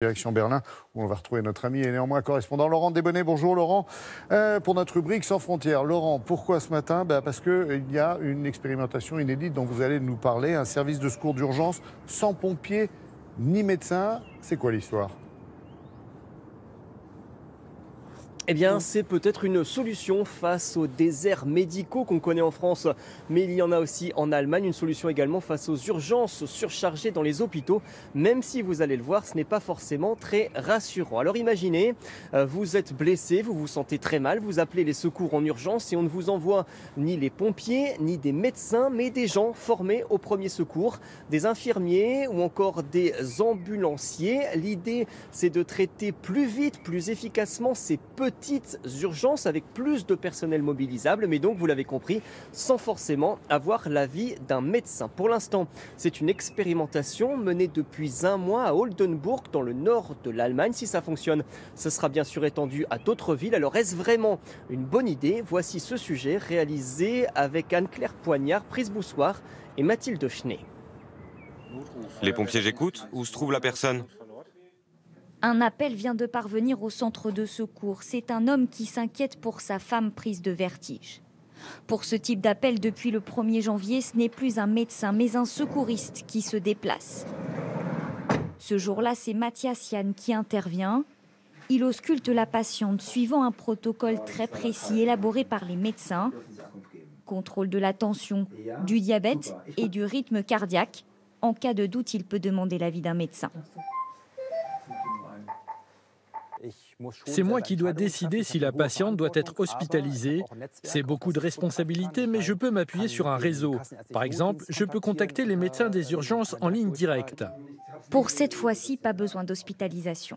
Direction Berlin, où on va retrouver notre ami et néanmoins correspondant Laurent Desbonnets. Bonjour Laurent, pour notre rubrique Sans frontières. Laurent, pourquoi ce matin? Parce qu'il y a une expérimentation inédite dont vous allez nous parler, un service de secours d'urgence sans pompiers ni médecins. C'est quoi l'histoire? Eh bien, c'est peut-être une solution face aux déserts médicaux qu'on connaît en France, mais il y en a aussi en Allemagne, une solution également face aux urgences surchargées dans les hôpitaux, même si vous allez le voir, ce n'est pas forcément très rassurant. Alors imaginez, vous êtes blessé, vous vous sentez très mal, vous appelez les secours en urgence et on ne vous envoie ni les pompiers, ni des médecins, mais des gens formés au premier secours, des infirmiers ou encore des ambulanciers. L'idée, c'est de traiter plus vite, plus efficacement ces petites urgences avec plus de personnel mobilisable, mais donc, vous l'avez compris, sans forcément avoir l'avis d'un médecin. Pour l'instant, c'est une expérimentation menée depuis un mois à Oldenburg, dans le nord de l'Allemagne. Si ça fonctionne, ce sera bien sûr étendu à d'autres villes. Alors, est-ce vraiment une bonne idée? Voici ce sujet réalisé avec Anne-Claire Poignard, Prise Boussoir et Mathilde Schnee. Les pompiers j'écoute, où se trouve la personne? Un appel vient de parvenir au centre de secours. C'est un homme qui s'inquiète pour sa femme prise de vertige. Pour ce type d'appel, depuis le 1er janvier, ce n'est plus un médecin, mais un secouriste qui se déplace. Ce jour-là, c'est Mathias Yann qui intervient. Il ausculte la patiente, suivant un protocole très précis élaboré par les médecins. Contrôle de la tension, du diabète et du rythme cardiaque. En cas de doute, il peut demander l'avis d'un médecin. C'est moi qui dois décider si la patiente doit être hospitalisée. C'est beaucoup de responsabilités, mais je peux m'appuyer sur un réseau. Par exemple, je peux contacter les médecins des urgences en ligne directe. Pour cette fois-ci, pas besoin d'hospitalisation.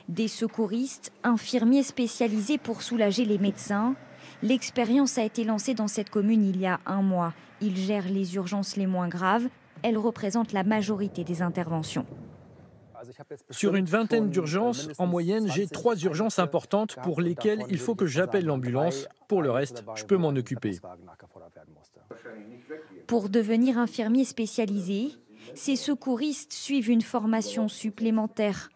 Des secouristes, infirmiers spécialisés pour soulager les médecins. L'expérience a été lancée dans cette commune il y a un mois. Ils gèrent les urgences les moins graves. Elles représentent la majorité des interventions. Sur une vingtaine d'urgences, en moyenne, j'ai 3 urgences importantes pour lesquelles il faut que j'appelle l'ambulance. Pour le reste, je peux m'en occuper. Pour devenir infirmier spécialisé, ces secouristes suivent une formation supplémentaire.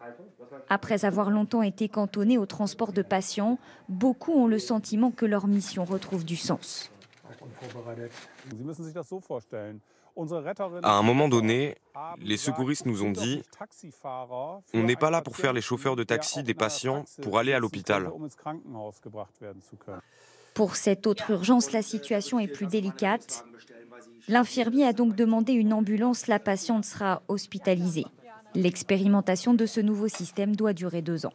Après avoir longtemps été cantonnés au transport de patients, beaucoup ont le sentiment que leur mission retrouve du sens. À un moment donné, les secouristes nous ont dit « On n'est pas là pour faire les chauffeurs de taxi des patients pour aller à l'hôpital. » Pour cette autre urgence, la situation est plus délicate. L'infirmier a donc demandé une ambulance. La patiente sera hospitalisée. L'expérimentation de ce nouveau système doit durer 2 ans.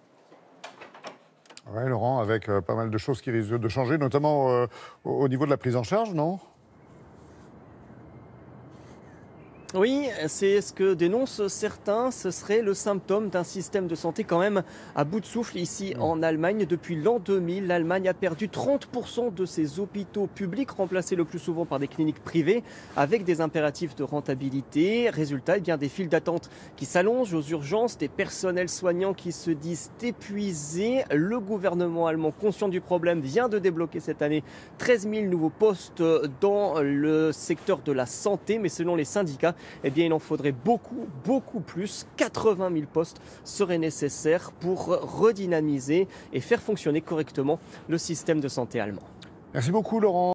Oui, Laurent, avec pas mal de choses qui risquent de changer, notamment au niveau de la prise en charge, non? Oui, c'est ce que dénoncent certains. Ce serait le symptôme d'un système de santé quand même à bout de souffle ici en Allemagne. Depuis l'an 2000, l'Allemagne a perdu 30% de ses hôpitaux publics, remplacés le plus souvent par des cliniques privées, avec des impératifs de rentabilité. Résultat, des files d'attente qui s'allongent aux urgences, des personnels soignants qui se disent épuisés. Le gouvernement allemand, conscient du problème, vient de débloquer cette année 13 000 nouveaux postes dans le secteur de la santé. Mais selon les syndicats, il en faudrait beaucoup plus. 80 000 postes seraient nécessaires pour redynamiser et faire fonctionner correctement le système de santé allemand. Merci beaucoup Laurent.